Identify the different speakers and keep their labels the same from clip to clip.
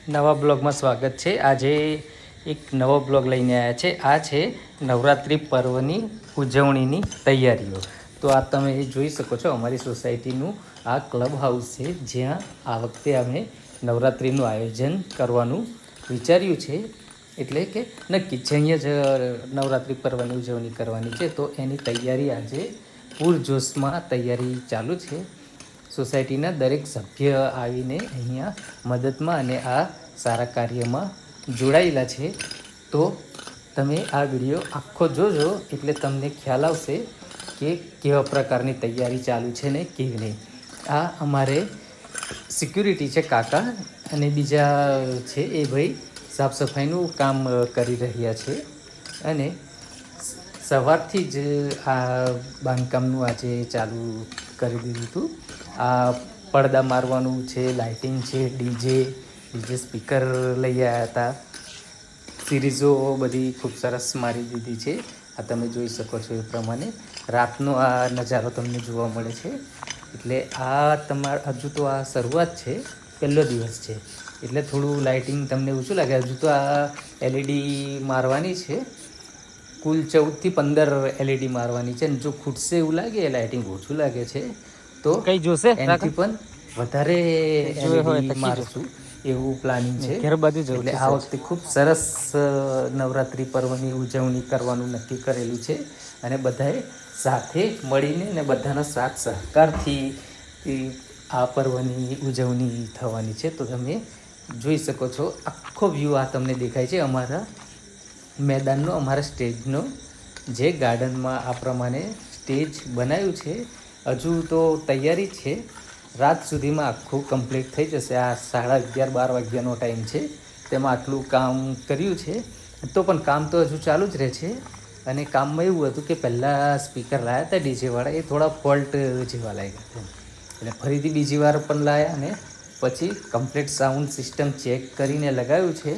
Speaker 1: નવા બ્લોગમાં સ્વાગત છે। આજે એક નવો બ્લોગ લઈને આવ્યા છે। આ છે નવરાત્રિ પર્વની ઉજવણીની તૈયારીઓ। તો આ તમે જોઈ શકો છો અમારી સોસાયટીનું આ ક્લબ હાઉસ છે, જ્યાં આ વખતે અમે નવરાત્રિનું આયોજન કરવાનું વિચાર્યું છે। એટલે કે નક્કી છે અહીંયા જ નવરાત્રિ પર્વની ઉજવણી કરવાની છે, તો એની તૈયારી આજે પૂરજોશમાં તૈયારી ચાલુ છે। સોસાયટીના દરેક સભ્ય આવીને અહીંયા મદદમાં અને આ સારા કાર્યમાં જોડાયેલા છે। તો તમે આ વિડીયો આખો જોજો, એટલે તમને ખ્યાલ આવશે કે કેવા પ્રકારની તૈયારી ચાલુ છે ને કેવી નહીં। આ અમારે સિક્યુરિટી છે કાકા, અને બીજા છે એ ભાઈ સાફ સફાઈનું કામ કરી રહ્યા છે। અને સવારથી જ આ બાંધકામનું આજે ચાલુ કરી દીધું હતું। આ પડદા મારવાનું છે, લાઇટિંગ છે, ડીજે સ્પીકર લઈ આવ્યા હતા, સિરીઝો બધી ખૂબ સરસ મારી દીધી છે। આ તમે જોઈ શકો છો એ પ્રમાણે રાતનો આ નજારો તમને જોવા મળે છે। એટલે આ હજુ તો આ શરૂઆત છે, પહેલો દિવસ છે, એટલે થોડું લાઇટિંગ તમને ઓછું લાગે। હજુ તો આ એલઈડી મારવાની છે, કુલ 14 થી 15 એલઈડી મારવાની છે। અને જો ખૂટશે એવું લાગે, લાઇટિંગ ઓછું લાગે છે, તો
Speaker 2: કઈ જોશે
Speaker 1: એનાથી પણ વધારે એલઈડી મારશું એવું પ્લાનિંગ છે। એટલે આ વખતે ખૂબ સરસ નવરાત્રિ પર્વની ઉજવણી કરવાનું નક્કી કરેલું છે, અને બધાએ સાથે મળીને અને બધાના સાથ સહકારથી આ પર્વની ઉજવણી થવાની છે। તો તમે જોઈ શકો છો આખો વ્યૂ આ તમને દેખાય છે અમારા મેદાનનો, અમારા સ્ટેજનો, જે ગાર્ડનમાં આ પ્રમાણે સ્ટેજ બનાવ્યું છે। હજુ તો તૈયારી છે, રાત સુધીમાં આખું કમ્પ્લીટ થઈ જશે। આ 11:30-12 વાગ્યાનો ટાઈમ છે, તેમાં આટલું કામ કર્યું છે। તો પણ કામ તો હજુ ચાલુ જ રહે છે। અને કામમાં એવું હતું કે પહેલાં સ્પીકર લાવ્યા હતા ડીજેવાળા, એ થોડા ફોલ્ટ જેવા લાગ્યા હતા, એટલે ફરીથી બીજી વાર પણ લાવ્યા અને પછી કમ્પ્લીટ સાઉન્ડ સિસ્ટમ ચેક કરીને લગાવ્યું છે।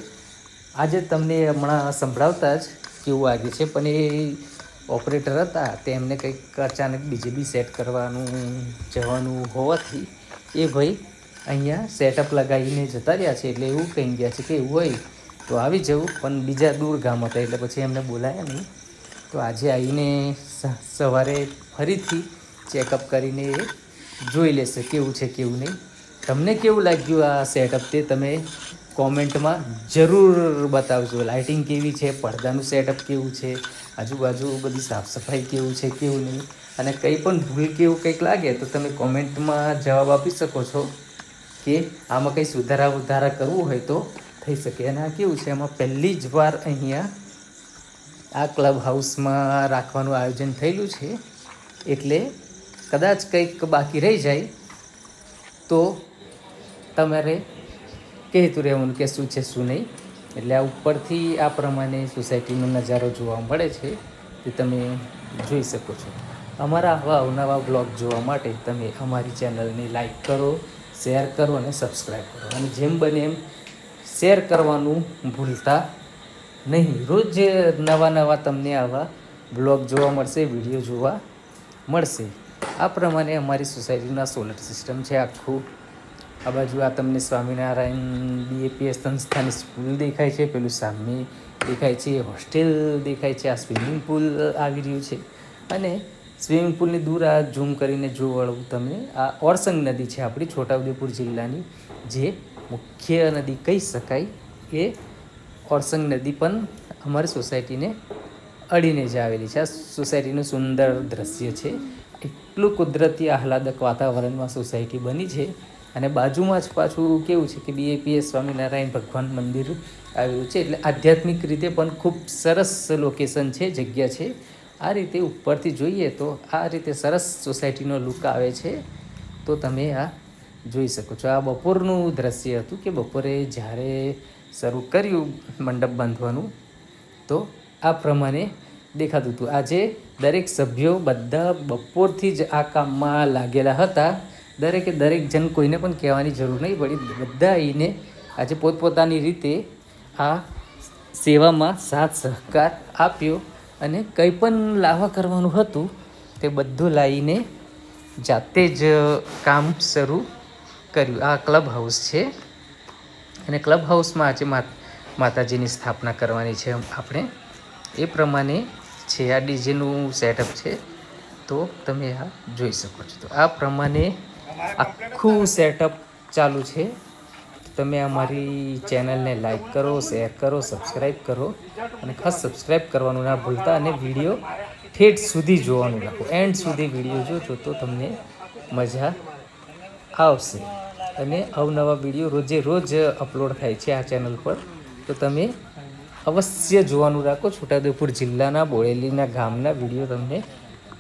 Speaker 1: આજે તમને હમણાં સંભળાવતા જ કેવું વાગે છે, પણ એ ઓપરેટર હતા તેમને કંઈક અચાનક બીજે બી સેટ કરવાનું જવાનું હોવાથી એ ભાઈ અહીંયા સેટઅપ લગાવીને જતા રહ્યા છે। એટલે એવું કહી ગયા છે કે એવું હોય તો આવી જવું, પણ બીજા દૂર ગામ હતા એટલે પછી એમને બોલાયા નહીં। તો આજે આવીને સવારે ફરીથી ચેકઅપ કરીને એ જોઈ લેશે કેવું છે કેવું નહીં। તમને કેવું લાગ્યું આ સેટઅપ તે તમે કોમેન્ટમાં જરૂર બતાવજો। લાઇટિંગ કેવી છે, પડદાનું સેટઅપ કેવું છે, આજુબાજુ બધી સાફ સફાઈ કેવું છે કેવું નહીં, અને કંઈ પણ ભૂલ કેવું કંઈક લાગે તો તમે કોમેન્ટમાં જવાબ આપી શકો છો કે આમાં કંઈ સુધારા કરવું હોય તો થઈ શકે। અને આ કેવું છે, એમાં પહેલી જ વાર અહીંયા આ ક્લબ હાઉસમાં રાખવાનું આયોજન થયેલું છે, એટલે કદાચ કંઈક બાકી રહી જાય તો તમારે કહેતું રહેવાનું કે શું છે શું નહીં। એટલે આ ઉપરથી આ પ્રમાણે સોસાયટીનો નજારો જોવા મળે છે, તે તમે જોઈ શકો છો। અમારા આવા અવનવા બ્લોગ જોવા માટે તમે અમારી ચેનલને લાઈક કરો, શેર કરો અને સબસ્ક્રાઈબ કરો, અને જેમ બને એમ શેર કરવાનું ભૂલતા નહીં। રોજ નવા તમને આવા બ્લોગ જોવા મળશે, વિડીયો જોવા મળશે। આ પ્રમાણે અમારી સોસાયટીના સોલર સિસ્ટમ છે આખું। આ બાજુ આ તમને સ્વામિનારાયણ BAPS સંસ્થાની સ્કૂલ દેખાય છે, પેલું સામે દેખાય છે હોસ્ટેલ દેખાય છે, આ સ્વિમિંગ પુલ આવી રહ્યું છે, અને સ્વિમિંગ પુલની દૂર આ ઝૂમ કરીને જોવાળું તમે આ ઓરસંગ નદી છે આપણી છોટાઉદેપુર જિલ્લાની, જે મુખ્ય નદી કહી શકાય। એ ઓરસંગ નદી પણ અમારી સોસાયટીને અડીને જ આવેલી છે। આ સોસાયટીનું સુંદર દ્રશ્ય છે, એટલું કુદરતી આહલાદક વાતાવરણમાં સોસાયટી બની છે। અને બાજુમાં જ પાછું કેવું છે કે BAPS સ્વામિનારાયણ ભગવાન મંદિર આવેલું છે, એટલે આધ્યાત્મિક રીતે પણ ખૂબ સરસ લોકેશન છે, જગ્યા છે। આ રીતે ઉપરથી જોઈએ તો આ રીતે સરસ સોસાયટીનો લુક આવે છે। તો તમે આ જોઈ શકો છો। આ બપોરનું દ્રશ્ય હતું કે બપોરે જ્યારે શરૂ કર્યું મંડપ બાંધવાનું, તો આ પ્રમાણે દેખાતું હતું। આજે દરેક સભ્યો બધા બપોરથી જ આ કામમાં લાગેલા હતા। દરેક જણ, કોઈને પણ કહેવાની જરૂર નહીં પડી, બધા આવીને આજે પોતપોતાની રીતે આ સેવામાં સાથ સહકાર આપ્યો, અને કંઈ પણ લાવવા કરવાનું હતું તે બધું લાવીને જાતે જ કામ શરૂ કર્યું। આ ક્લબ હાઉસ છે, અને ક્લબ હાઉસમાં આજે માતાજીની સ્થાપના કરવાની છે આપણે, એ પ્રમાણે છે આ ડીજેનું સેટઅપ છે. તો તમે આ જોઈ શકો છો. તો આ પ્રમાણે આખું સેટઅપ ચાલુ છે. તમે અમારી ચેનલને લાઈક કરો, શેર કરો, સબસ્ક્રાઈબ કરો અને ખાસ સબસ્ક્રાઈબ કરવાનું ના ભૂલતા. અને વિડીયો ઠેઠ સુધી જોવાનું રાખો, એન્ડ સુધી વિડીયો જોજો તો તમને મજા આવશે. અને અવનવા વિડીયો રોજે રોજ અપલોડ થાય છે આ ચેનલ પર, તો તમે અવશ્ય જોવાનું રાખો. છોટાઉદેપુર જિલ્લાના બોડેલીના ગામના વિડીયો તમને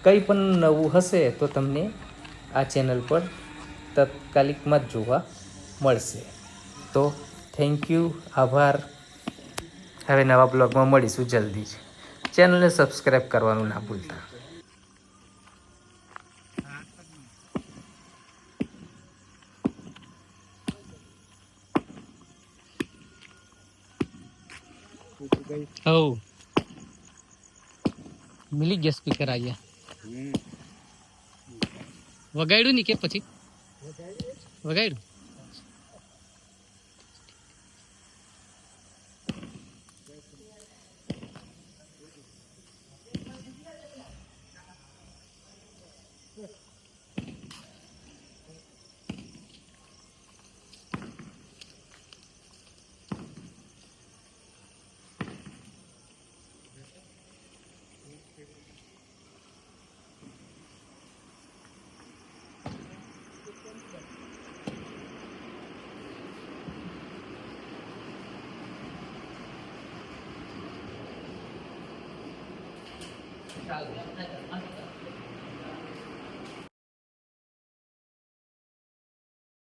Speaker 1: કંઈ પણ નવું હશે તો તમને આ ચેનલ પર તાત્કાલિકમાં જ જોવા મળશે. તો થેન્ક યુ, આભાર. હવે નવા બ્લોગમાં મળીશું જલ્દી જ. ચેનલને સબસ્ક્રાઈબ કરવાનું ના ભૂલતા. મિલી ગયા સ્પીકર આવ્યા. વગાડ્યું નહીં કે પછી વગાડ્યું? ચાલો.